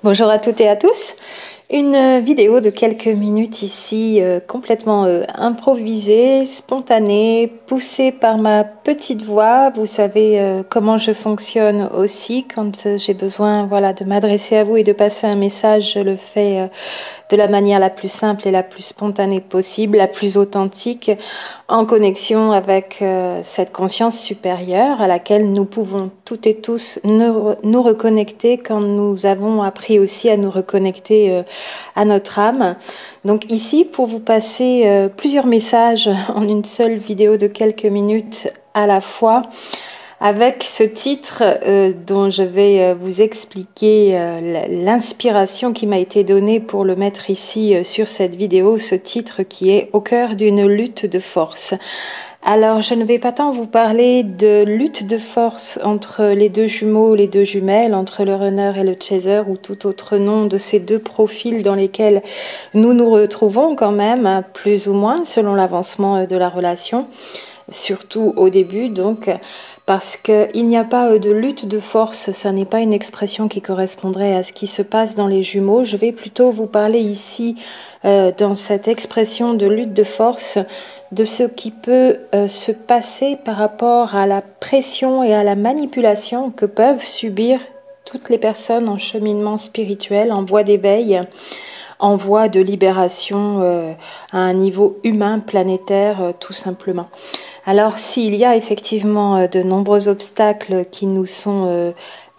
Bonjour à toutes et à tous. Une vidéo de quelques minutes ici, complètement improvisée, spontanée, poussée par ma petite voix. Vous savez comment je fonctionne aussi quand j'ai besoin, voilà, de m'adresser à vous et de passer un message. Je le fais de la manière la plus simple et la plus spontanée possible, la plus authentique, en connexion avec cette conscience supérieure à laquelle nous pouvons toutes et tous nous reconnecter quand nous avons appris aussi à nous reconnecter à notre âme. Donc ici, pour vous passer plusieurs messages en une seule vidéo de quelques minutes à la fois, avec ce titre dont je vais vous expliquer l'inspiration qui m'a été donnée pour le mettre ici sur cette vidéo, ce titre qui est Au cœur d'une lutte de force. Alors, je ne vais pas tant vous parler de lutte de force entre les deux jumeaux, les deux jumelles, entre le runner et le chaser, ou tout autre nom de ces deux profils dans lesquels nous nous retrouvons quand même, plus ou moins, selon l'avancement de la relation, surtout au début, donc, parce qu'il n'y a pas de lutte de force, ça n'est pas une expression qui correspondrait à ce qui se passe dans les jumeaux. Je vais plutôt vous parler ici, dans cette expression de lutte de force, de ce qui peut se passer par rapport à la pression et à la manipulation que peuvent subir toutes les personnes en cheminement spirituel, en voie d'éveil, en voie de libération à un niveau humain, planétaire, tout simplement. Alors, s'il y a effectivement de nombreux obstacles qui nous sont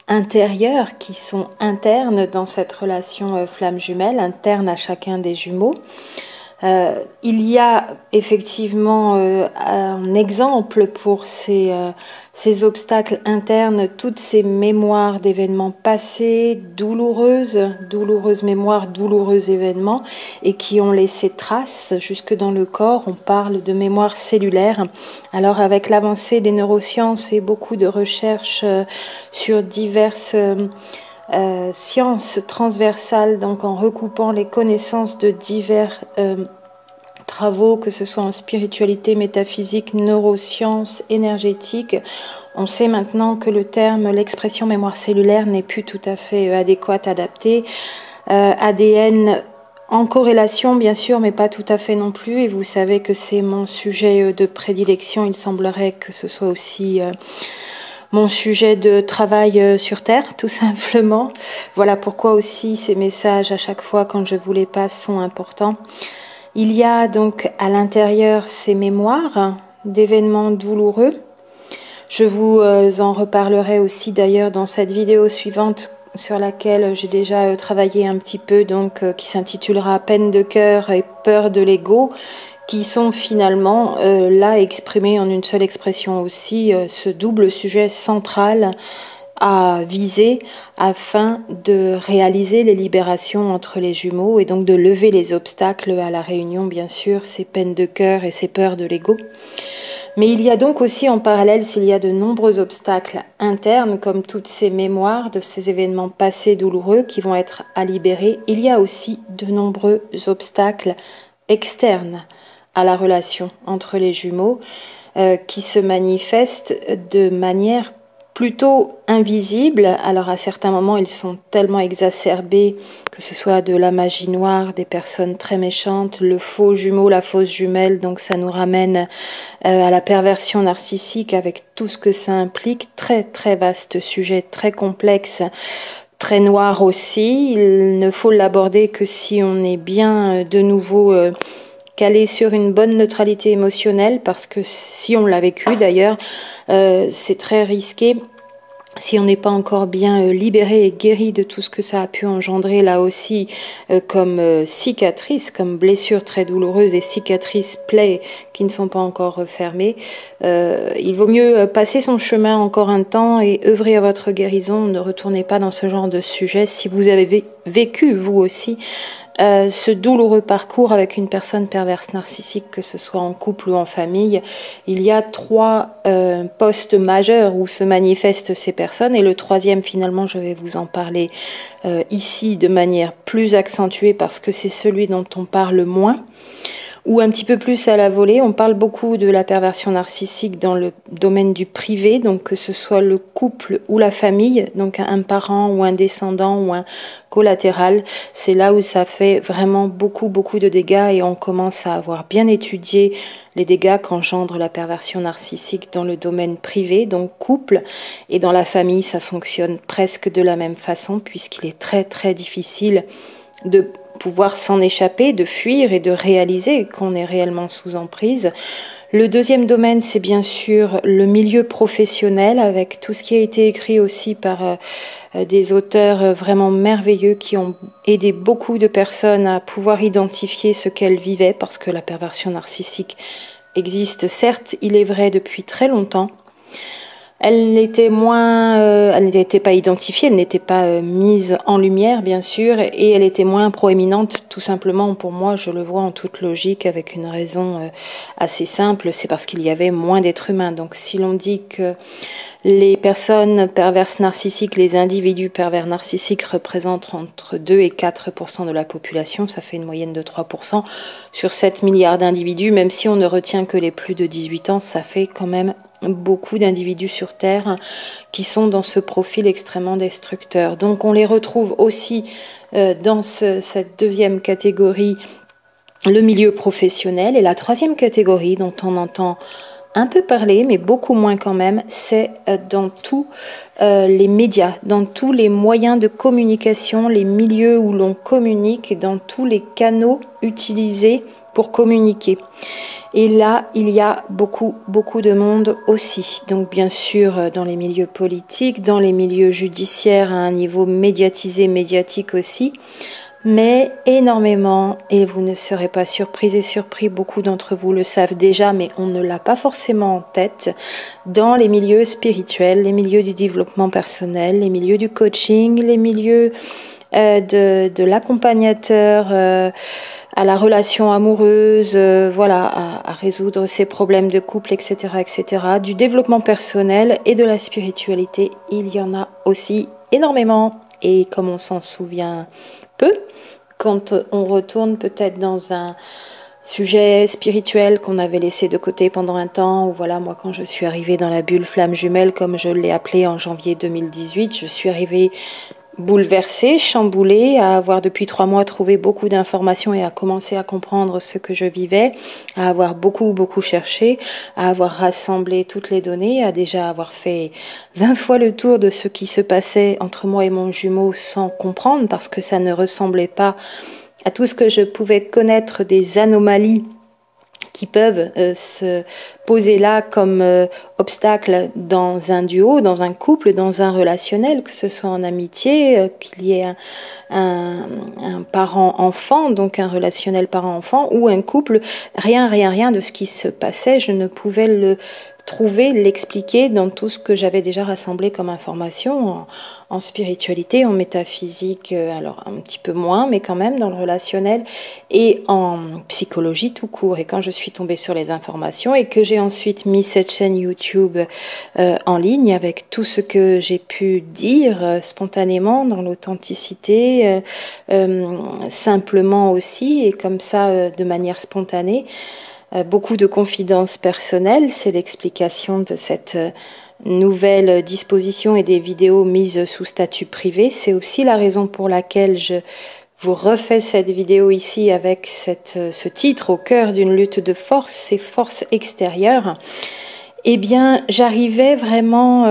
intérieurs, qui sont internes dans cette relation flamme jumelle, interne à chacun des jumeaux, il y a effectivement un exemple pour ces obstacles internes, toutes ces mémoires d'événements passés, douloureuses mémoires, douloureux événements, et qui ont laissé trace jusque dans le corps. On parle de mémoire cellulaire. Alors avec l'avancée des neurosciences et beaucoup de recherches sur diverses sciences transversales, donc en recoupant les connaissances de divers travaux, que ce soit en spiritualité, métaphysique, neurosciences, énergétique, on sait maintenant que le terme, l'expression mémoire cellulaire n'est plus tout à fait adéquate, adaptée. ADN en corrélation, bien sûr, mais pas tout à fait non plus. Et vous savez que c'est mon sujet de prédilection. Il semblerait que ce soit aussi mon sujet de travail sur Terre, tout simplement. Voilà pourquoi aussi ces messages, à chaque fois quand je vous les passe, sont importants. Il y a donc à l'intérieur ces mémoires d'événements douloureux. Je vous en reparlerai aussi d'ailleurs dans cette vidéo suivante sur laquelle j'ai déjà travaillé un petit peu, donc qui s'intitulera Peine de cœur et peur de l'ego, qui sont finalement là exprimés en une seule expression aussi, ce double sujet central à viser afin de réaliser les libérations entre les jumeaux et donc de lever les obstacles à la réunion, bien sûr, ces peines de cœur et ces peurs de l'ego. Mais il y a donc aussi en parallèle, s'il y a de nombreux obstacles internes, comme toutes ces mémoires de ces événements passés douloureux qui vont être à libérer, il y a aussi de nombreux obstacles externes à la relation entre les jumeaux qui se manifestent de manière plutôt invisibles. Alors à certains moments, ils sont tellement exacerbés, que ce soit de la magie noire, des personnes très méchantes, le faux jumeau, la fausse jumelle, donc ça nous ramène à la perversion narcissique avec tout ce que ça implique. Très très vaste sujet, très complexe, très noir aussi. Il ne faut l'aborder que si on est bien de nouveau calé sur une bonne neutralité émotionnelle, parce que si on l'a vécu d'ailleurs, c'est très risqué. Si on n'est pas encore bien libéré et guéri de tout ce que ça a pu engendrer là aussi comme cicatrices, comme blessures très douloureuses et cicatrices, plaies qui ne sont pas encore refermées, il vaut mieux passer son chemin encore un temps et œuvrer à votre guérison. Ne retournez pas dans ce genre de sujet si vous avez vécu vous aussi ce douloureux parcours avec une personne perverse narcissique, que ce soit en couple ou en famille. Il y a 3 postes majeurs où se manifestent ces personnes, et le 3e, finalement, je vais vous en parler ici de manière plus accentuée parce que c'est celui dont on parle moins, ou un petit peu plus à la volée. On parle beaucoup de la perversion narcissique dans le domaine du privé, donc que ce soit le couple ou la famille, donc un parent ou un descendant ou un collatéral. C'est là où ça fait vraiment beaucoup de dégâts et on commence à avoir bien étudié les dégâts qu'engendre la perversion narcissique dans le domaine privé, donc couple, et dans la famille, ça fonctionne presque de la même façon puisqu'il est très difficile de pouvoir s'en échapper, de fuir et de réaliser qu'on est réellement sous emprise. Le deuxième domaine, c'est bien sûr le milieu professionnel, avec tout ce qui a été écrit aussi par des auteurs vraiment merveilleux qui ont aidé beaucoup de personnes à pouvoir identifier ce qu'elles vivaient, parce que la perversion narcissique existe, certes, il est vrai, depuis très longtemps. Elle n'était elle n'était pas identifiée, elle n'était pas mise en lumière, bien sûr, et elle était moins proéminente, tout simplement, pour moi, je le vois en toute logique, avec une raison assez simple, c'est parce qu'il y avait moins d'êtres humains. Donc si l'on dit que les personnes perverses narcissiques, les individus pervers narcissiques représentent entre 2 et 4% de la population, ça fait une moyenne de 3% sur 7 milliards d'individus, même si on ne retient que les plus de 18 ans, ça fait quand même beaucoup d'individus sur Terre qui sont dans ce profil extrêmement destructeur. Donc on les retrouve aussi dans cette deuxième catégorie, le milieu professionnel. Et la troisième catégorie dont on entend un peu parler, mais beaucoup moins quand même, c'est dans tous les médias, dans tous les moyens de communication, les milieux où l'on communique, dans tous les canaux utilisés pour communiquer. Et là, il y a beaucoup de monde aussi. Donc bien sûr, dans les milieux politiques, dans les milieux judiciaires, à un niveau médiatisé, médiatique aussi, mais énormément, et vous ne serez pas surprises et surpris, beaucoup d'entre vous le savent déjà, mais on ne l'a pas forcément en tête, dans les milieux spirituels, les milieux du développement personnel, les milieux du coaching, les milieux de l'accompagnateur, à la relation amoureuse, voilà, à résoudre ses problèmes de couple, etc., du développement personnel et de la spiritualité. Il y en a aussi énormément. Et comme on s'en souvient peu, quand on retourne peut-être dans un sujet spirituel qu'on avait laissé de côté pendant un temps, ou voilà, moi quand je suis arrivée dans la bulle flamme jumelle, comme je l'ai appelée en janvier 2018, je suis arrivée bouleversée, chamboulée, à avoir depuis 3 mois trouvé beaucoup d'informations et à commencer à comprendre ce que je vivais, à avoir beaucoup cherché, à avoir rassemblé toutes les données, à déjà avoir fait 20 fois le tour de ce qui se passait entre moi et mon jumeau sans comprendre, parce que ça ne ressemblait pas à tout ce que je pouvais connaître des anomalies qui peuvent se poser là comme obstacle dans un duo, dans un couple, dans un relationnel, que ce soit en amitié, qu'il y ait un parent-enfant, donc un relationnel parent-enfant, ou un couple, rien de ce qui se passait, je ne pouvais le trouver, l'expliquer dans tout ce que j'avais déjà rassemblé comme information en spiritualité, en métaphysique, alors un petit peu moins, mais quand même dans le relationnel, et en psychologie tout court. Et quand je suis tombée sur les informations et que j'ai ensuite mis cette chaîne YouTube en ligne avec tout ce que j'ai pu dire spontanément, dans l'authenticité, simplement aussi, et comme ça de manière spontanée, beaucoup de confidences personnelles, c'est l'explication de cette nouvelle disposition et des vidéos mises sous statut privé. C'est aussi la raison pour laquelle je vous refais cette vidéo ici avec ce titre, au cœur d'une lutte de force, ces forces extérieures. Eh bien, j'arrivais vraiment,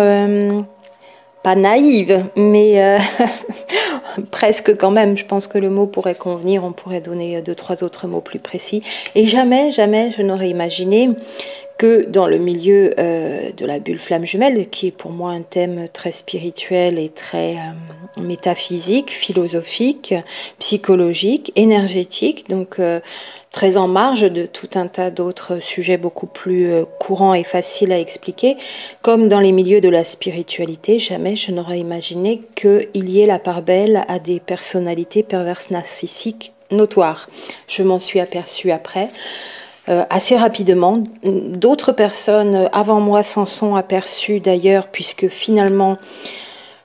pas naïve, mais presque quand même, je pense que le mot pourrait convenir, on pourrait donner 2-3 autres mots plus précis. Et jamais je n'aurais imaginé que dans le milieu de la bulle flamme jumelle, qui est pour moi un thème très spirituel et très métaphysique, philosophique, psychologique, énergétique, donc très en marge de tout un tas d'autres sujets beaucoup plus courants et faciles à expliquer, comme dans les milieux de la spiritualité, jamais je n'aurais imaginé qu'il y ait la part belle à des personnalités perverses narcissiques notoires. Je m'en suis aperçue après. Assez rapidement. D'autres personnes avant moi s'en sont aperçues d'ailleurs, puisque finalement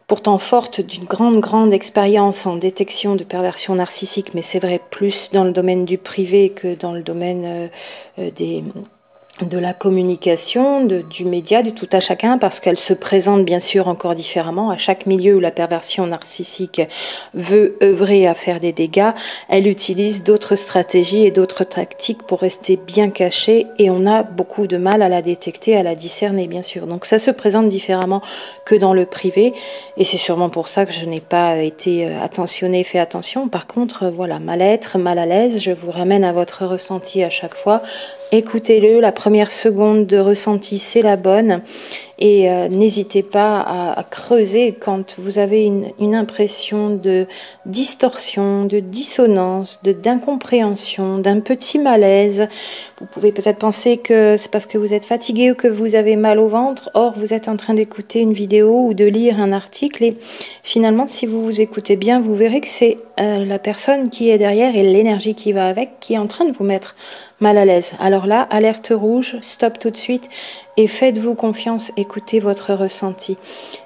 pourtant forte d'une grande expérience en détection de perversion narcissique, mais c'est vrai plus dans le domaine du privé que dans le domaine de la communication, du média, du tout à chacun, parce qu'elle se présente bien sûr encore différemment. À chaque milieu où la perversion narcissique veut œuvrer à faire des dégâts, elle utilise d'autres stratégies et d'autres tactiques pour rester bien cachée, et on a beaucoup de mal à la détecter, à la discerner bien sûr. Donc ça se présente différemment que dans le privé, et c'est sûrement pour ça que je n'ai pas été attentionnée, fait attention. Par contre, voilà, mal-être, mal à l'aise, je vous ramène à votre ressenti à chaque fois. Écoutez-le, la première seconde de ressenti, c'est la bonne. Et n'hésitez pas à creuser quand vous avez une impression de distorsion, de dissonance, d'incompréhension, d'un petit malaise. Vous pouvez peut-être penser que c'est parce que vous êtes fatigué ou que vous avez mal au ventre. Or, vous êtes en train d'écouter une vidéo ou de lire un article. Et finalement, si vous vous écoutez bien, vous verrez que c'est la personne qui est derrière et l'énergie qui va avec qui est en train de vous mettre mal à l'aise. Alors là, alerte rouge, stop tout de suite et faites-vous confiance, écoutez votre ressenti.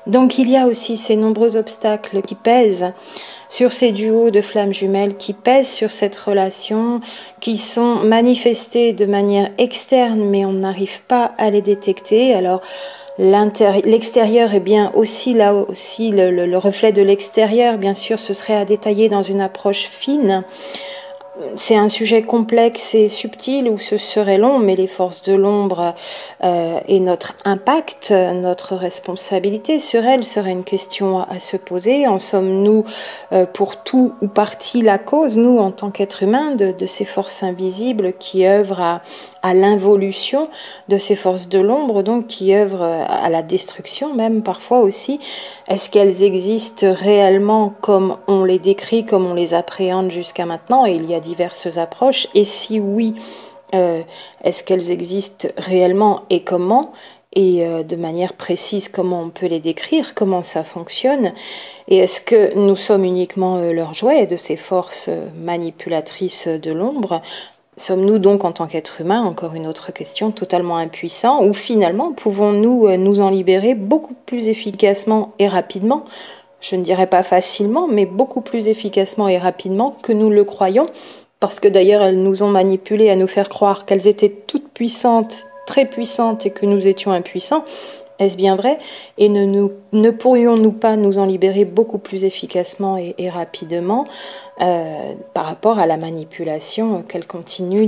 Donc il y a aussi ces nombreux obstacles qui pèsent sur ces duos de flammes jumelles, qui pèsent sur cette relation, qui sont manifestés de manière externe, mais on n'arrive pas à les détecter. Alors l'extérieur est bien aussi là aussi le reflet de l'extérieur. Bien sûr, ce serait à détailler dans une approche fine. C'est un sujet complexe et subtil où ce serait long, mais les forces de l'ombre et notre impact, notre responsabilité sur elles serait une question à se poser. En sommes-nous pour tout ou partie la cause, nous en tant qu'êtres humains, de ces forces invisibles qui œuvrent à l'involution de ces forces de l'ombre, donc qui œuvrent à la destruction même parfois aussi. Est-ce qu'elles existent réellement comme on les décrit, comme on les appréhende jusqu'à maintenant? Et il y a diverses approches. Et si oui, est-ce qu'elles existent réellement et comment? Et de manière précise, comment on peut les décrire, comment ça fonctionne? Et est-ce que nous sommes uniquement leur jouet de ces forces manipulatrices de l'ombre? Sommes-nous donc, en tant qu'être humain, encore une autre question, totalement impuissants, ou finalement pouvons-nous nous en libérer beaucoup plus efficacement et rapidement? Je ne dirais pas facilement, mais beaucoup plus efficacement et rapidement que nous le croyons, parce que d'ailleurs elles nous ont manipulés à nous faire croire qu'elles étaient toutes puissantes, très puissantes, et que nous étions impuissants. Est-ce bien vrai? Et ne pourrions-nous pas nous en libérer beaucoup plus efficacement et rapidement par rapport à la manipulation qu'elle continue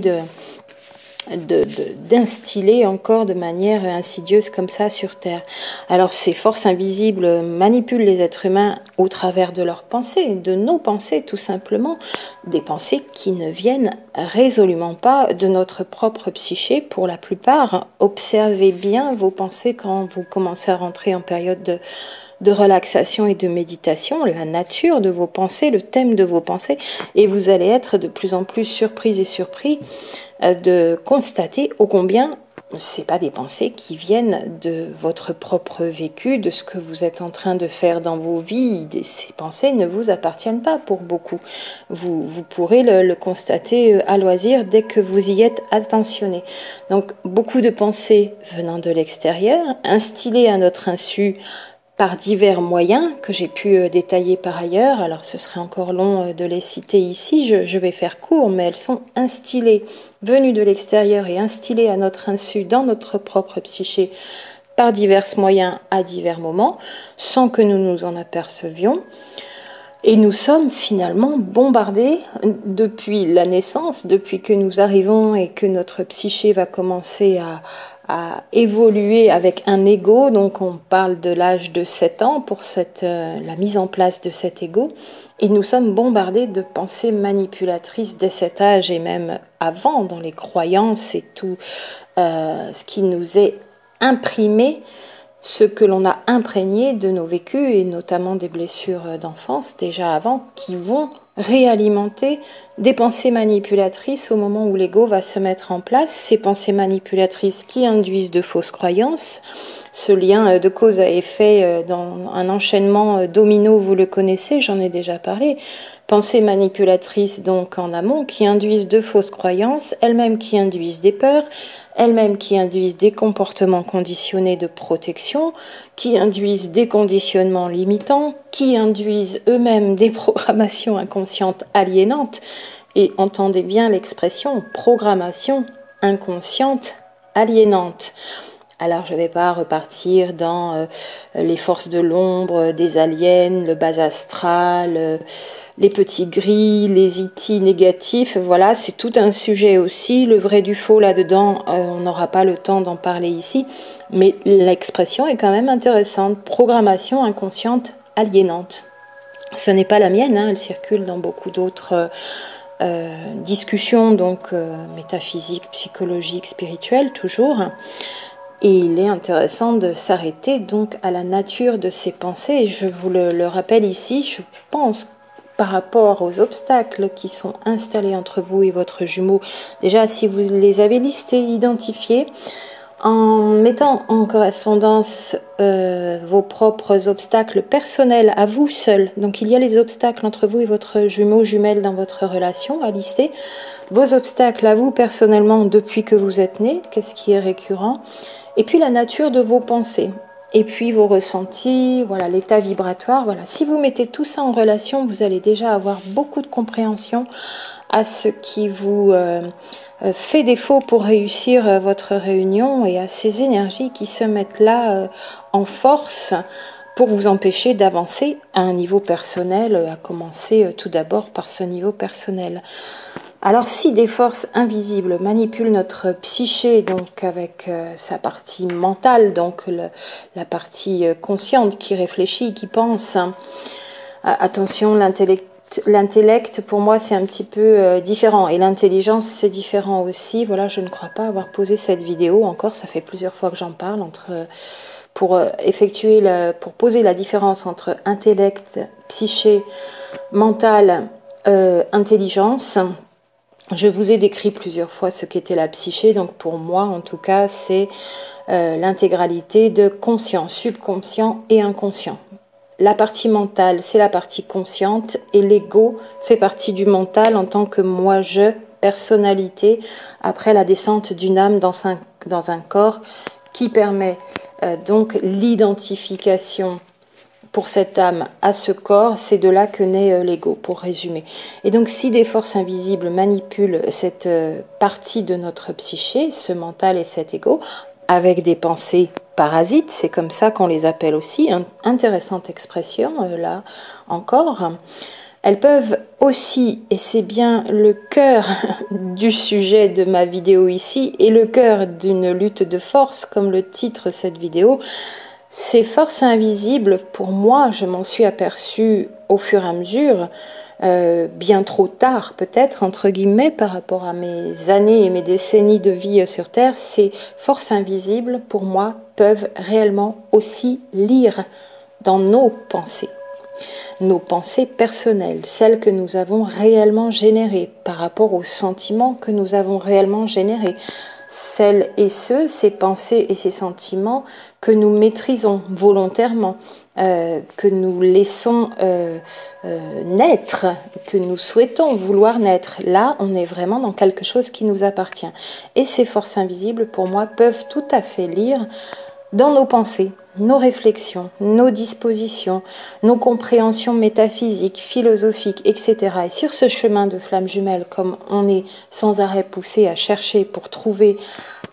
d'instiller encore de manière insidieuse comme ça sur Terre? Alors ces forces invisibles manipulent les êtres humains au travers de leurs pensées, de nos pensées tout simplement, des pensées qui ne viennent résolument pas de notre propre psyché pour la plupart. Observez bien vos pensées quand vous commencez à rentrer en période de relaxation et de méditation, la nature de vos pensées, le thème de vos pensées, et vous allez être de plus en plus surpris et surpris de constater ô combien c'est pas des pensées qui viennent de votre propre vécu, de ce que vous êtes en train de faire dans vos vies. Ces pensées ne vous appartiennent pas pour beaucoup. Vous pourrez le constater à loisir dès que vous y êtes attentionné. Donc beaucoup de pensées venant de l'extérieur, instillées à notre insu par divers moyens que j'ai pu détailler par ailleurs. Alors ce serait encore long de les citer ici, je vais faire court, mais elles sont instillées, venues de l'extérieur et instillées à notre insu dans notre propre psyché par divers moyens à divers moments, sans que nous nous en apercevions. Et nous sommes finalement bombardés depuis la naissance, depuis que nous arrivons et que notre psyché va commencer à évoluer avec un ego. Donc on parle de l'âge de 7 ans pour la mise en place de cet ego. Et nous sommes bombardés de pensées manipulatrices dès cet âge et même avant, dans les croyances et tout ce qui nous est imprimé, ce que l'on a imprégné de nos vécus et notamment des blessures d'enfance déjà avant, qui vont réalimenter des pensées manipulatrices au moment où l'ego va se mettre en place, ces pensées manipulatrices qui induisent de fausses croyances, Ce lien de cause à effet dans un enchaînement domino, vous le connaissez, j'en ai déjà parlé. Pensées manipulatrices donc en amont qui induisent de fausses croyances, elles-mêmes qui induisent des peurs, elles-mêmes qui induisent des comportements conditionnés de protection, qui induisent des conditionnements limitants, qui induisent eux-mêmes des programmations inconscientes aliénantes. Et entendez bien l'expression programmation inconsciente aliénante. Alors je ne vais pas repartir dans les forces de l'ombre, des aliens, le bas astral, les petits gris, les IT négatifs. Voilà, c'est tout un sujet aussi. Le vrai du faux là-dedans, on n'aura pas le temps d'en parler ici. Mais l'expression est quand même intéressante. Programmation inconsciente aliénante. Ce n'est pas la mienne, hein, elle circule dans beaucoup d'autres discussions, donc métaphysiques, psychologiques, spirituelles toujours. Et il est intéressant de s'arrêter donc à la nature de ces pensées. Et je vous le rappelle ici, je pense par rapport aux obstacles qui sont installés entre vous et votre jumeau, déjà si vous les avez listés, identifiés, en mettant en correspondance vos propres obstacles personnels à vous seul. Donc il y a les obstacles entre vous et votre jumeau, jumelle dans votre relation à lister. Vos obstacles à vous personnellement depuis que vous êtes né, qu'est-ce qui est récurrent. Et puis la nature de vos pensées. Et puis vos ressentis, voilà, l'état vibratoire. Voilà. Si vous mettez tout ça en relation, vous allez déjà avoir beaucoup de compréhension à ce qui vous fait défaut pour réussir votre réunion et à ces énergies qui se mettent là en force pour vous empêcher d'avancer à un niveau personnel, à commencer tout d'abord par ce niveau personnel. Alors si des forces invisibles manipulent notre psyché, donc avec sa partie mentale, donc la partie consciente qui réfléchit, qui pense, attention, l'intellect pour moi c'est un petit peu différent et l'intelligence c'est différent aussi. Voilà, je ne crois pas avoir posé cette vidéo encore, ça fait plusieurs fois que j'en parle pour poser la différence entre intellect, psyché, mental, intelligence. Je vous ai décrit plusieurs fois ce qu'était la psyché, donc pour moi en tout cas c'est l'intégralité de conscient, subconscient et inconscient. La partie mentale c'est la partie consciente et l'ego fait partie du mental en tant que moi-je, personnalité, après la descente d'une âme dans un corps qui permet donc l'identification pour cette âme à ce corps, c'est de là que naît l'ego, pour résumer. Et donc si des forces invisibles manipulent cette partie de notre psyché, ce mental et cet ego, avec des pensées parasites, c'est comme ça qu'on les appelle aussi, intéressante expression, là encore, elles peuvent aussi, et c'est bien le cœur du sujet de ma vidéo ici, et le cœur d'une lutte de force, comme le titre de cette vidéo, ces forces invisibles, pour moi, je m'en suis aperçue au fur et à mesure, bien trop tard peut-être, entre guillemets, par rapport à mes années et mes décennies de vie sur Terre, ces forces invisibles, pour moi, peuvent réellement aussi lire dans nos pensées personnelles, celles que nous avons réellement générées par rapport aux sentiments que nous avons réellement générés. Celles et ceux, ces pensées et ces sentiments que nous maîtrisons volontairement, que nous laissons naître, que nous souhaitons vouloir naître. Là, on est vraiment dans quelque chose qui nous appartient. Et ces forces invisibles, pour moi, peuvent tout à fait lire dans nos pensées, nos réflexions, nos dispositions, nos compréhensions métaphysiques, philosophiques, etc. Et sur ce chemin de flamme jumelle, comme on est sans arrêt poussé à chercher pour trouver,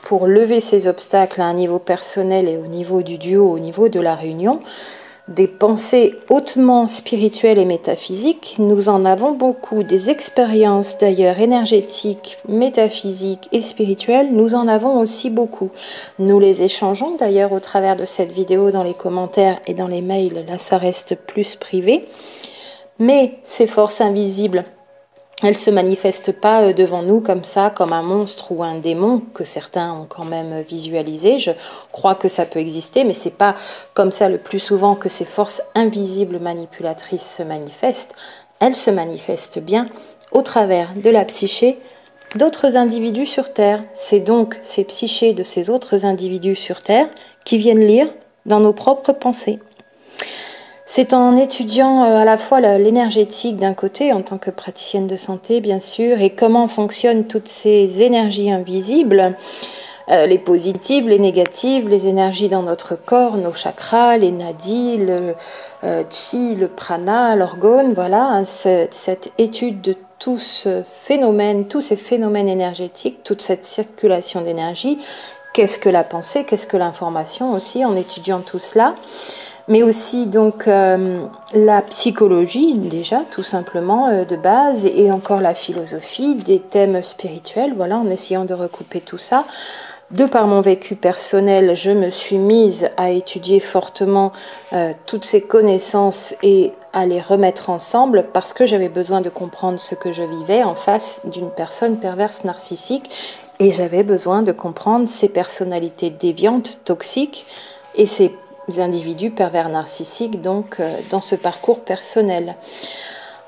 pour lever ces obstacles à un niveau personnel et au niveau du duo, au niveau de la réunion, des pensées hautement spirituelles et métaphysiques, nous en avons beaucoup. Des expériences d'ailleurs énergétiques, métaphysiques et spirituelles, nous en avons aussi beaucoup. Nous les échangeons d'ailleurs au travers de cette vidéo dans les commentaires et dans les mails, là ça reste plus privé. Mais ces forces invisibles, elles ne se manifestent pas devant nous comme ça, comme un monstre ou un démon que certains ont quand même visualisé. Je crois que ça peut exister, mais c'est pas comme ça le plus souvent que ces forces invisibles manipulatrices se manifestent. Elles se manifestent bien au travers de la psyché d'autres individus sur Terre. C'est donc ces psychés de ces autres individus sur Terre qui viennent lire dans nos propres pensées. C'est en étudiant à la fois l'énergétique d'un côté, en tant que praticienne de santé bien sûr, et comment fonctionnent toutes ces énergies invisibles, les positives, les négatives, les énergies dans notre corps, nos chakras, les nadis, le chi, le prana, l'orgone, voilà, cette étude de tout ce phénomène, tous ces phénomènes énergétiques, toute cette circulation d'énergie, qu'est-ce que la pensée, qu'est-ce que l'information aussi, en étudiant tout cela, mais aussi donc la psychologie déjà tout simplement de base, et encore la philosophie, des thèmes spirituels, voilà, en essayant de recouper tout ça. De par mon vécu personnel, je me suis mise à étudier fortement toutes ces connaissances et à les remettre ensemble parce que j'avais besoin de comprendre ce que je vivais en face d'une personne perverse narcissique, et j'avais besoin de comprendre ces personnalités déviantes, toxiques, et ces individus pervers narcissiques donc dans ce parcours personnel.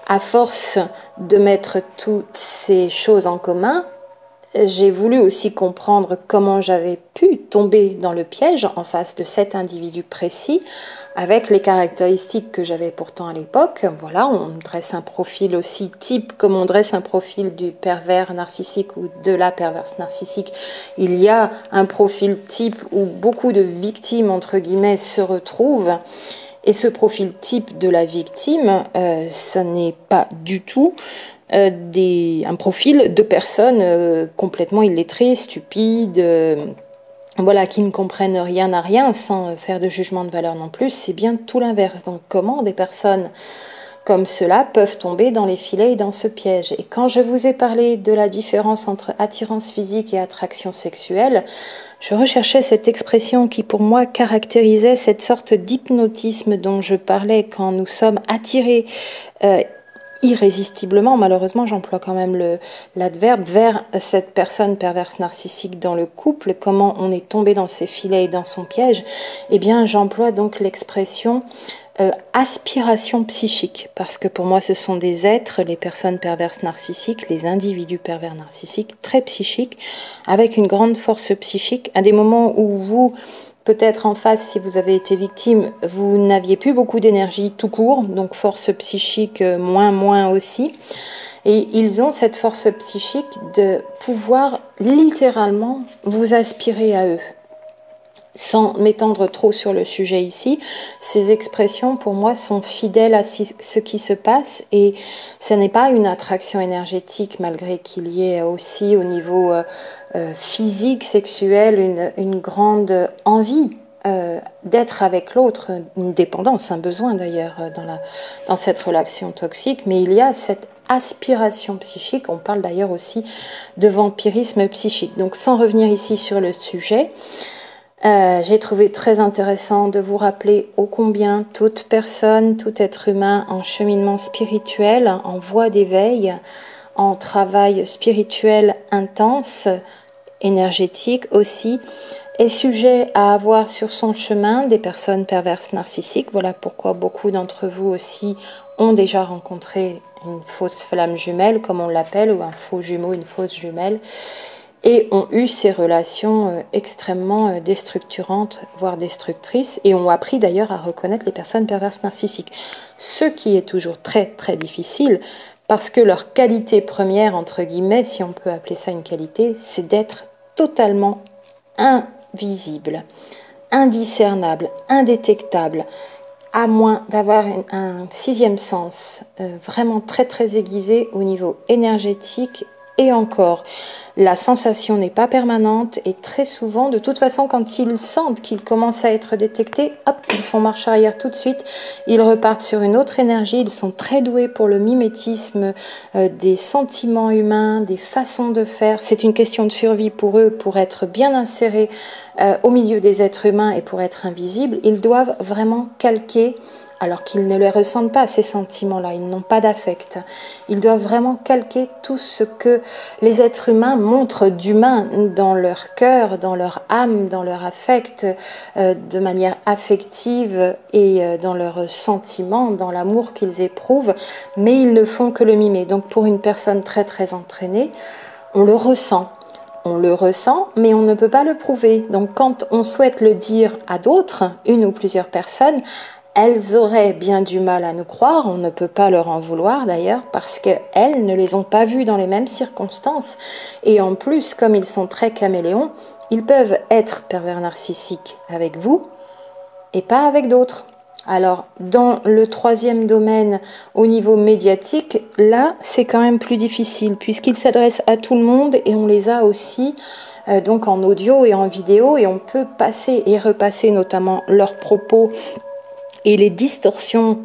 À force de mettre toutes ces choses en commun, j'ai voulu aussi comprendre comment j'avais pu tomber dans le piège en face de cet individu précis, avec les caractéristiques que j'avais pourtant à l'époque. Voilà, on dresse un profil aussi type comme on dresse un profil du pervers narcissique ou de la perverse narcissique. Il y a un profil type où beaucoup de victimes, entre guillemets, se retrouvent. Et ce profil type de la victime, ce n'est pas du tout un profil de personnes complètement illettrées, stupides, voilà, qui ne comprennent rien à rien, sans faire de jugement de valeur non plus. C'est bien tout l'inverse. Donc comment des personnes comme cela peuvent tomber dans les filets et dans ce piège? Et quand je vous ai parlé de la différence entre attirance physique et attraction sexuelle, je recherchais cette expression qui pour moi caractérisait cette sorte d'hypnotisme dont je parlais quand nous sommes attirés irrésistiblement, malheureusement j'emploie quand même l'adverbe, vers cette personne perverse narcissique dans le couple. Comment on est tombé dans ses filets et dans son piège? Eh bien j'emploie donc l'expression aspiration psychique, parce que pour moi ce sont des êtres, les personnes perverses narcissiques, les individus pervers narcissiques, très psychiques, avec une grande force psychique, à des moments où vous, peut-être en face, si vous avez été victime, vous n'aviez plus beaucoup d'énergie tout court, donc force psychique moins aussi. Et ils ont cette force psychique de pouvoir littéralement vous aspirer à eux. Sans m'étendre trop sur le sujet ici, ces expressions pour moi sont fidèles à ce qui se passe, et ce n'est pas une attraction énergétique malgré qu'il y ait aussi au niveau physique, sexuel, une grande envie d'être avec l'autre, une dépendance, un besoin d'ailleurs dans cette relation toxique, mais il y a cette aspiration psychique. On parle d'ailleurs aussi de vampirisme psychique. Donc sans revenir ici sur le sujet, j'ai trouvé très intéressant de vous rappeler ô combien toute personne, tout être humain en cheminement spirituel, en voie d'éveil, en travail spirituel intense, énergétique aussi, est sujet à avoir sur son chemin des personnes perverses narcissiques. Voilà pourquoi beaucoup d'entre vous aussi ont déjà rencontré une fausse flamme jumelle, comme on l'appelle, ou un faux jumeau, une fausse jumelle, et ont eu ces relations extrêmement déstructurantes, voire destructrices, et ont appris d'ailleurs à reconnaître les personnes perverses narcissiques. Ce qui est toujours très très difficile, parce que leur qualité première, entre guillemets, si on peut appeler ça une qualité, c'est d'être totalement invisible, indiscernable, indétectable, à moins d'avoir un sixième sens vraiment très très aiguisé au niveau énergétique. Et encore, la sensation n'est pas permanente, et très souvent, de toute façon, quand ils sentent qu'ils commencent à être détectés, hop, ils font marche arrière tout de suite, ils repartent sur une autre énergie. Ils sont très doués pour le mimétisme des sentiments humains, des façons de faire. C'est une question de survie pour eux, pour être bien insérés au milieu des êtres humains et pour être invisibles. Ils doivent vraiment calquer, alors qu'ils ne les ressentent pas, ces sentiments-là, ils n'ont pas d'affect. Ils doivent vraiment calquer tout ce que les êtres humains montrent d'humain dans leur cœur, dans leur âme, dans leur affect, de manière affective et dans leurs sentiments, dans l'amour qu'ils éprouvent, mais ils ne font que le mimer. Donc pour une personne très très entraînée, on le ressent. On le ressent, mais on ne peut pas le prouver. Donc quand on souhaite le dire à d'autres, une ou plusieurs personnes, elles auraient bien du mal à nous croire, on ne peut pas leur en vouloir d'ailleurs, parce qu'elles ne les ont pas vus dans les mêmes circonstances. Et en plus, comme ils sont très caméléons, ils peuvent être pervers narcissiques avec vous et pas avec d'autres. Alors, dans le troisième domaine, au niveau médiatique, là, c'est quand même plus difficile, puisqu'ils s'adressent à tout le monde et on les a aussi donc en audio et en vidéo, et on peut passer et repasser notamment leurs propos et les distorsions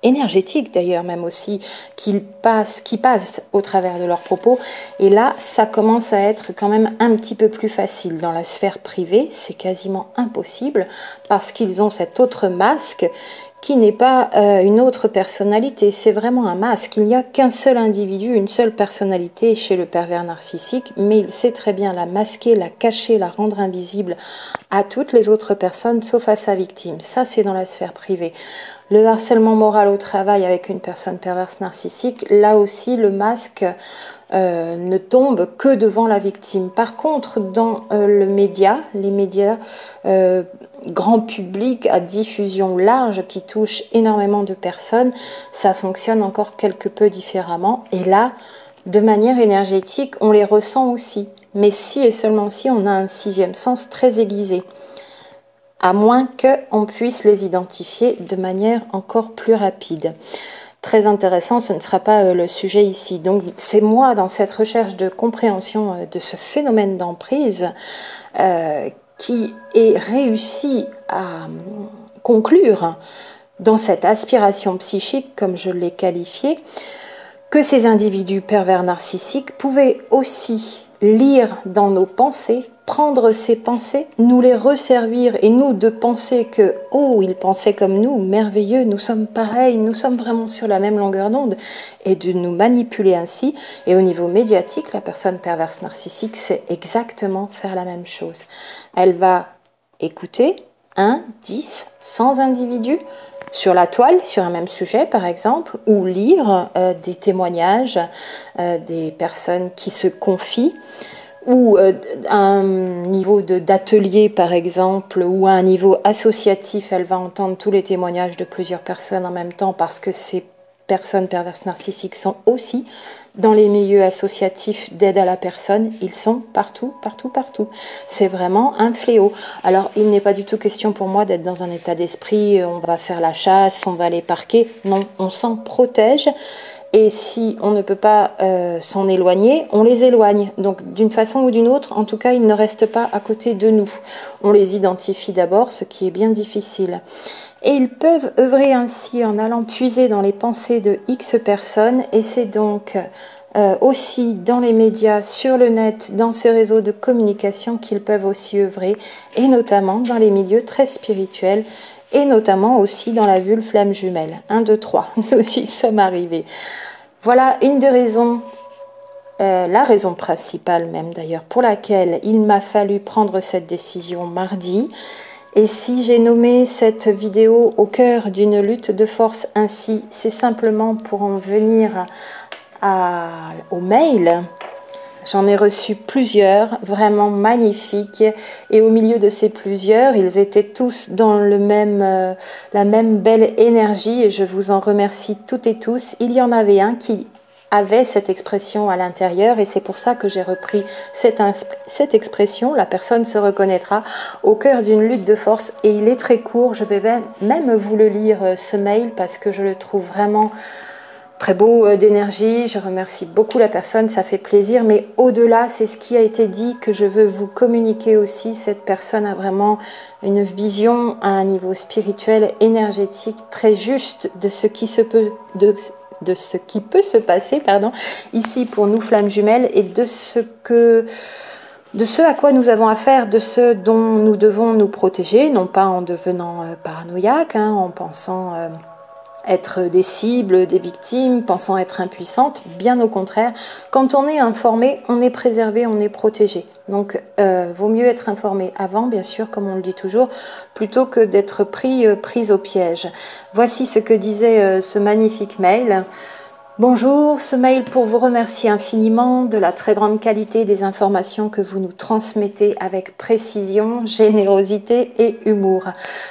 énergétiques d'ailleurs même aussi qui passent au travers de leurs propos. Et là, ça commence à être quand même un petit peu plus facile. Dans la sphère privée, c'est quasiment impossible parce qu'ils ont cet autre masque qui n'est pas une autre personnalité, c'est vraiment un masque. Il n'y a qu'un seul individu, une seule personnalité chez le pervers narcissique, mais il sait très bien la masquer, la cacher, la rendre invisible à toutes les autres personnes, sauf à sa victime. Ça, c'est dans la sphère privée. Le harcèlement moral au travail avec une personne perverse narcissique, là aussi, le masque ne tombe que devant la victime. Par contre, dans les médias grand public à diffusion large qui touche énormément de personnes, ça fonctionne encore quelque peu différemment. Et là, de manière énergétique, on les ressent aussi. Mais si et seulement si on a un sixième sens très aiguisé, à moins qu'on puisse les identifier de manière encore plus rapide. Très intéressant, ce ne sera pas le sujet ici. Donc c'est moi, dans cette recherche de compréhension de ce phénomène d'emprise, qui ai réussi à conclure dans cette aspiration psychique, comme je l'ai qualifiée, que ces individus pervers narcissiques pouvaient aussi lire dans nos pensées, prendre ces pensées, nous les resservir et nous de penser que « Oh, ils pensaient comme nous, merveilleux, nous sommes pareils, nous sommes vraiment sur la même longueur d'onde » et de nous manipuler ainsi. Et au niveau médiatique, la personne perverse narcissique, c'est exactement faire la même chose. Elle va écouter 1, 10, 100 individus sur la toile, sur un même sujet par exemple, ou lire des témoignages des personnes qui se confient, ou à un niveau d'atelier par exemple, ou à un niveau associatif, elle va entendre tous les témoignages de plusieurs personnes en même temps parce que ces personnes perverses narcissiques sont aussi dans les milieux associatifs d'aide à la personne, ils sont partout, partout, partout. C'est vraiment un fléau. Alors, il n'est pas du tout question pour moi d'être dans un état d'esprit, on va faire la chasse, on va les parquer. Non, on s'en protège. Et si on ne peut pas s'en éloigner, on les éloigne. Donc d'une façon ou d'une autre, en tout cas, ils ne restent pas à côté de nous. On les identifie d'abord, ce qui est bien difficile. Et ils peuvent œuvrer ainsi en allant puiser dans les pensées de X personnes. Et c'est donc aussi dans les médias, sur le net, dans ces réseaux de communication qu'ils peuvent aussi œuvrer. Et notamment dans les milieux très spirituels. Et notamment aussi dans la bulle flamme jumelle. 1, 2, 3, nous y sommes arrivés. Voilà une des raisons, la raison principale même d'ailleurs, pour laquelle il m'a fallu prendre cette décision mardi. Et si j'ai nommé cette vidéo au cœur d'une lutte de force ainsi, c'est simplement pour en venir au mail. J'en ai reçu plusieurs, vraiment magnifiques, et au milieu de ces plusieurs, ils étaient tous dans la même belle énergie, et je vous en remercie toutes et tous. Il y en avait un qui avait cette expression à l'intérieur, et c'est pour ça que j'ai repris cette expression, la personne se reconnaîtra, au cœur d'une lutte de force, et il est très court, je vais même vous le lire, ce mail, parce que je le trouve vraiment très beau d'énergie. Je remercie beaucoup la personne, ça fait plaisir, mais au-delà, c'est ce qui a été dit que je veux vous communiquer aussi. Cette personne a vraiment une vision à un niveau spirituel, énergétique, très juste de ce qui peut se passer, ici pour nous, flammes jumelles, et de ce à quoi nous avons affaire, de ce dont nous devons nous protéger, non pas en devenant paranoïaque, en pensant être des cibles, des victimes, pensant être impuissantes, bien au contraire. Quand on est informé, on est préservé, on est protégé. Donc, vaut mieux être informé avant, bien sûr, comme on le dit toujours, plutôt que d'être prise au piège. Voici ce que disait ce magnifique mail. Bonjour, ce mail pour vous remercier infiniment de la très grande qualité des informations que vous nous transmettez avec précision, générosité et humour.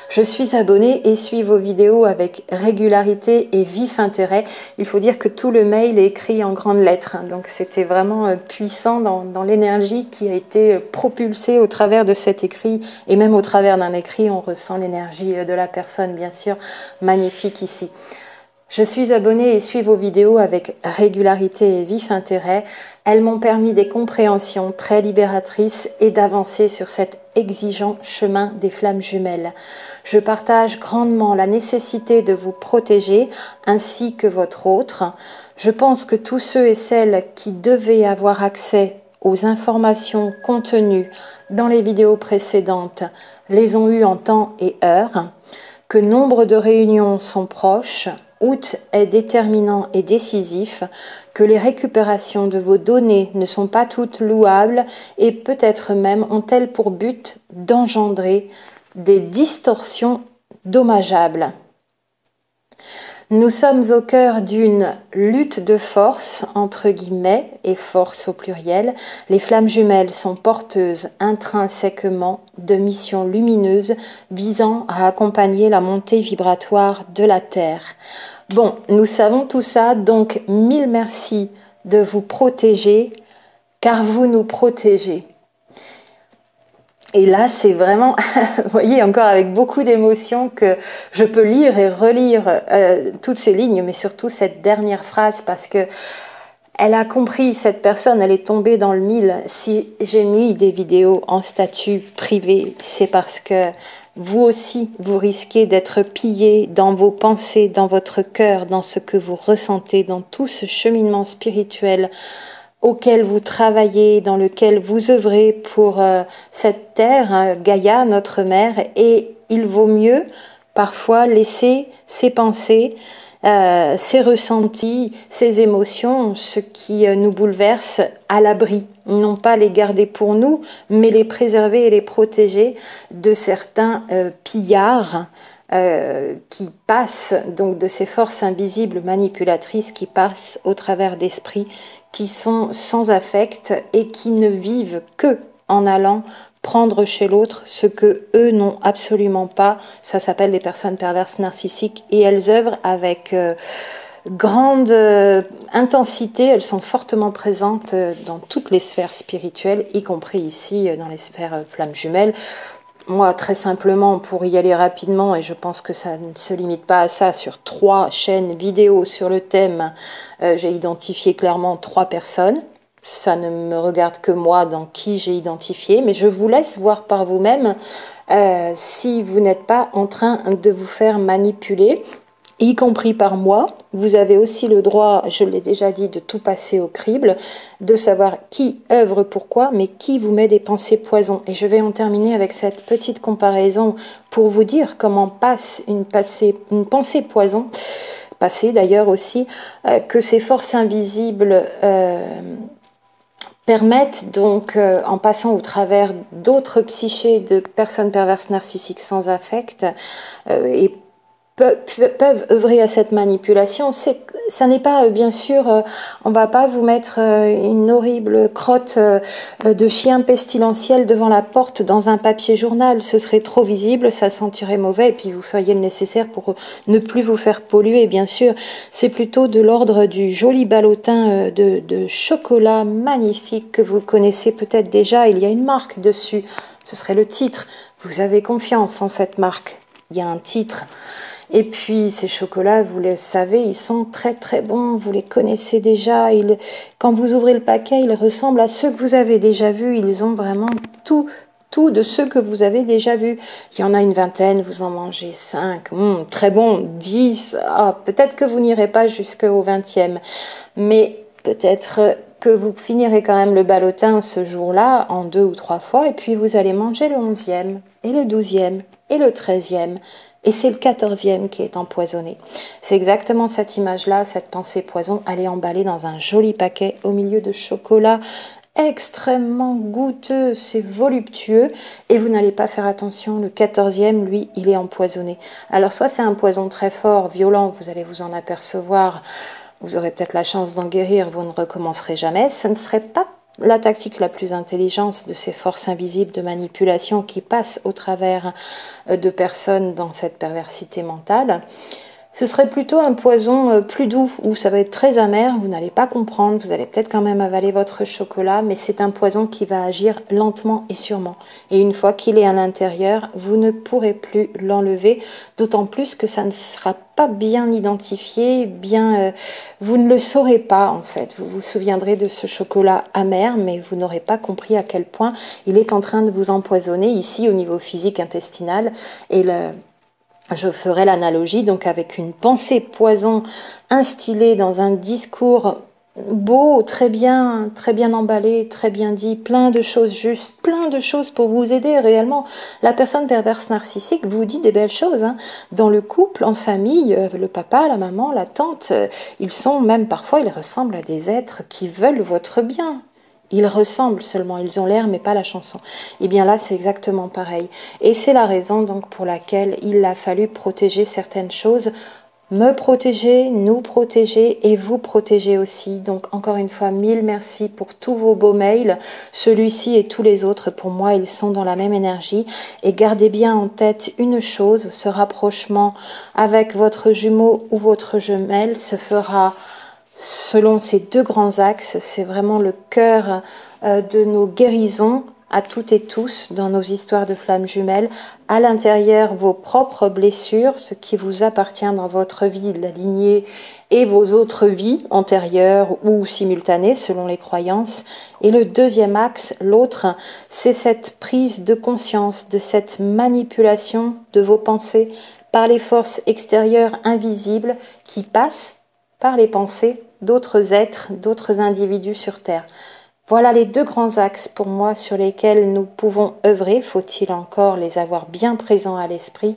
Je suis abonnée et suis vos vidéos avec régularité et vif intérêt. Il faut dire que tout le mail est écrit en grandes lettres, donc c'était vraiment puissant dans l'énergie qui a été propulsée au travers de cet écrit, et même au travers d'un écrit, on ressent l'énergie de la personne, bien sûr, magnifique ici. Je suis abonnée et suis vos vidéos avec régularité et vif intérêt. Elles m'ont permis des compréhensions très libératrices et d'avancer sur cet exigeant chemin des flammes jumelles. Je partage grandement la nécessité de vous protéger ainsi que votre autre. Je pense que tous ceux et celles qui devaient avoir accès aux informations contenues dans les vidéos précédentes les ont eues en temps et heure, que nombre de réunions sont proches. Août est déterminant et décisif, que les récupérations de vos données ne sont pas toutes louables et peut-être même ont-elles pour but d'engendrer des distorsions dommageables. Nous sommes au cœur d'une lutte de force, entre guillemets, et force au pluriel. Les flammes jumelles sont porteuses intrinsèquement de missions lumineuses visant à accompagner la montée vibratoire de la Terre. Bon, nous savons tout ça, donc mille merci de vous protéger, car vous nous protégez. Et là, c'est vraiment, vous voyez, encore avec beaucoup d'émotion que je peux lire et relire toutes ces lignes, mais surtout cette dernière phrase, parce que elle a compris, cette personne, elle est tombée dans le mille. Si j'ai mis des vidéos en statut privé, c'est parce que vous aussi, vous risquez d'être pillé dans vos pensées, dans votre cœur, dans ce que vous ressentez, dans tout ce cheminement spirituel auquel vous travaillez, dans lequel vous œuvrez pour cette terre, Gaïa, notre mère, et il vaut mieux parfois laisser ces pensées, ces ressentis, ces émotions, ce qui nous bouleverse, à l'abri. Non pas les garder pour nous, mais les préserver et les protéger de certains pillards qui passent, donc de ces forces invisibles manipulatrices qui passent au travers d'esprits qui sont sans affect et qui ne vivent que en allant prendre chez l'autre ce que eux n'ont absolument pas. Ça s'appelle les personnes perverses narcissiques et elles œuvrent avec grande intensité. Elles sont fortement présentes dans toutes les sphères spirituelles, y compris ici dans les sphères flammes jumelles. Moi, très simplement, pour y aller rapidement, et je pense que ça ne se limite pas à ça, sur 3 chaînes vidéo sur le thème, j'ai identifié clairement 3 personnes. Ça ne me regarde que moi dans qui j'ai identifié, mais je vous laisse voir par vous-même si vous n'êtes pas en train de vous faire manipuler, y compris par moi. Vous avez aussi le droit, je l'ai déjà dit, de tout passer au crible, de savoir qui œuvre pourquoi, mais qui vous met des pensées poison. Et je vais en terminer avec cette petite comparaison pour vous dire comment passe une pensée poison, passée d'ailleurs aussi, que ces forces invisibles permettent donc, en passant au travers d'autres psychés de personnes perverses narcissiques sans affect, et peuvent œuvrer à cette manipulation. Ça n'est pas, bien sûr, on va pas vous mettre une horrible crotte de chien pestilentiel devant la porte dans un papier journal. Ce serait trop visible, ça sentirait mauvais, et puis vous feriez le nécessaire pour ne plus vous faire polluer, bien sûr. C'est plutôt de l'ordre du joli ballotin de chocolat magnifique que vous connaissez peut-être déjà. Il y a une marque dessus. Ce serait le titre. Vous avez confiance en cette marque. Il y a un titre. Et puis ces chocolats, vous le savez, ils sont très très bons, vous les connaissez déjà. Quand vous ouvrez le paquet, ils ressemblent à ceux que vous avez déjà vus. Ils ont vraiment tout de ceux que vous avez déjà vus. Il y en a une vingtaine, vous en mangez 5, très bon, 10. Peut-être que vous n'irez pas jusqu'au 20e, mais peut-être que vous finirez quand même le ballotin ce jour-là en 2 ou 3 fois, et puis vous allez manger le 11e, et le 12e, et le 13e, et c'est le 14e qui est empoisonné. C'est exactement cette image-là, cette pensée poison, elle est emballée dans un joli paquet au milieu de chocolat extrêmement goûteux, c'est voluptueux, et vous n'allez pas faire attention, le 14e, lui, il est empoisonné. Alors soit c'est un poison très fort, violent, vous allez vous en apercevoir vous aurez peut-être la chance d'en guérir, vous ne recommencerez jamais. Ce ne serait pas la tactique la plus intelligente de ces forces invisibles de manipulation qui passent au travers de personnes dans cette perversité mentale. Ce serait plutôt un poison plus doux, où ça va être très amer, vous n'allez pas comprendre, vous allez peut-être quand même avaler votre chocolat, mais c'est un poison qui va agir lentement et sûrement. Et une fois qu'il est à l'intérieur, vous ne pourrez plus l'enlever, d'autant plus que ça ne sera pas bien identifié, vous ne le saurez pas en fait. Vous vous souviendrez de ce chocolat amer, mais vous n'aurez pas compris à quel point il est en train de vous empoisonner ici au niveau physique intestinal. Et je ferai l'analogie donc avec une pensée poison instillée dans un discours beau, très bien emballé, très bien dit, plein de choses justes, plein de choses pour vous aider réellement. La personne perverse narcissique vous dit des belles choses, hein. Dans le couple, en famille, le papa, la maman, la tante, ils sont même parfois, ils ressemblent à des êtres qui veulent votre bien. Ils ressemblent seulement, ils ont l'air mais pas la chanson. Et bien là, c'est exactement pareil. Et c'est la raison donc pour laquelle il a fallu protéger certaines choses, me protéger, nous protéger et vous protéger aussi. Donc encore une fois, mille merci pour tous vos beaux mails. Celui-ci et tous les autres, pour moi, ils sont dans la même énergie. Et gardez bien en tête une chose, ce rapprochement avec votre jumeau ou votre jumelle se fera selon ces deux grands axes. C'est vraiment le cœur de nos guérisons à toutes et tous dans nos histoires de flammes jumelles. À l'intérieur, vos propres blessures, ce qui vous appartient dans votre vie, la lignée et vos autres vies antérieures ou simultanées selon les croyances. Et le deuxième axe, l'autre, c'est cette prise de conscience de cette manipulation de vos pensées par les forces extérieures invisibles qui passent par les pensées d'autres êtres, d'autres individus sur Terre. Voilà les deux grands axes pour moi sur lesquels nous pouvons œuvrer, faut-il encore les avoir bien présents à l'esprit,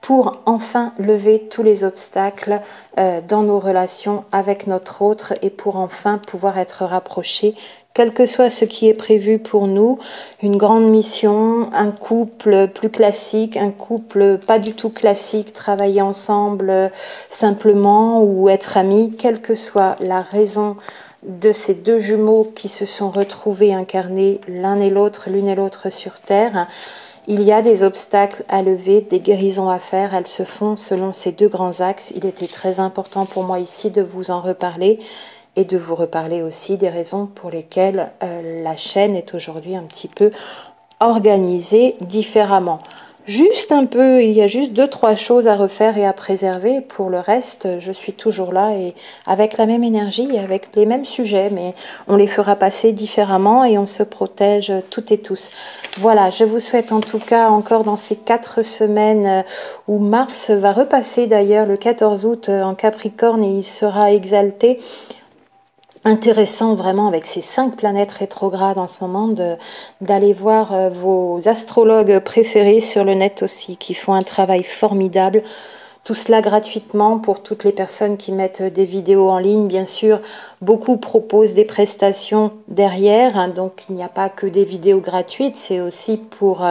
pour enfin lever tous les obstacles dans nos relations avec notre autre et pour enfin pouvoir être rapprochés, quel que soit ce qui est prévu pour nous, une grande mission, un couple plus classique, un couple pas du tout classique, travailler ensemble simplement ou être amis, quelle que soit la raison de ces deux jumeaux qui se sont retrouvés incarnés l'une et l'autre sur Terre. Il y a des obstacles à lever, des guérisons à faire, elles se font selon ces deux grands axes. Il était très important pour moi ici de vous en reparler et de vous reparler aussi des raisons pour lesquelles la chaîne est aujourd'hui un petit peu organisée différemment. Juste un peu, il y a juste 2-3 choses à refaire et à préserver. Pour le reste, je suis toujours là et avec la même énergie et avec les mêmes sujets, mais on les fera passer différemment et on se protège toutes et tous. Voilà, je vous souhaite en tout cas encore dans ces 4 semaines où Mars va repasser d'ailleurs le 14 août en Capricorne et il sera exalté. Intéressant vraiment avec ces 5 planètes rétrogrades en ce moment d'aller voir vos astrologues préférés sur le net aussi qui font un travail formidable. Tout cela gratuitement pour toutes les personnes qui mettent des vidéos en ligne. Bien sûr, beaucoup proposent des prestations derrière, hein, donc il n'y a pas que des vidéos gratuites, c'est aussi pour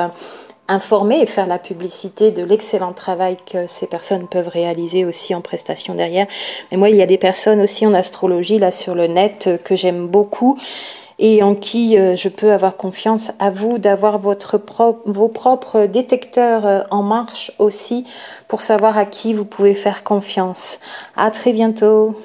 informer et faire la publicité de l'excellent travail que ces personnes peuvent réaliser aussi en prestation derrière. Mais moi, il y a des personnes aussi en astrologie là sur le net que j'aime beaucoup et en qui je peux avoir confiance. À vous d'avoir vos propres détecteurs en marche aussi pour savoir à qui vous pouvez faire confiance. À très bientôt.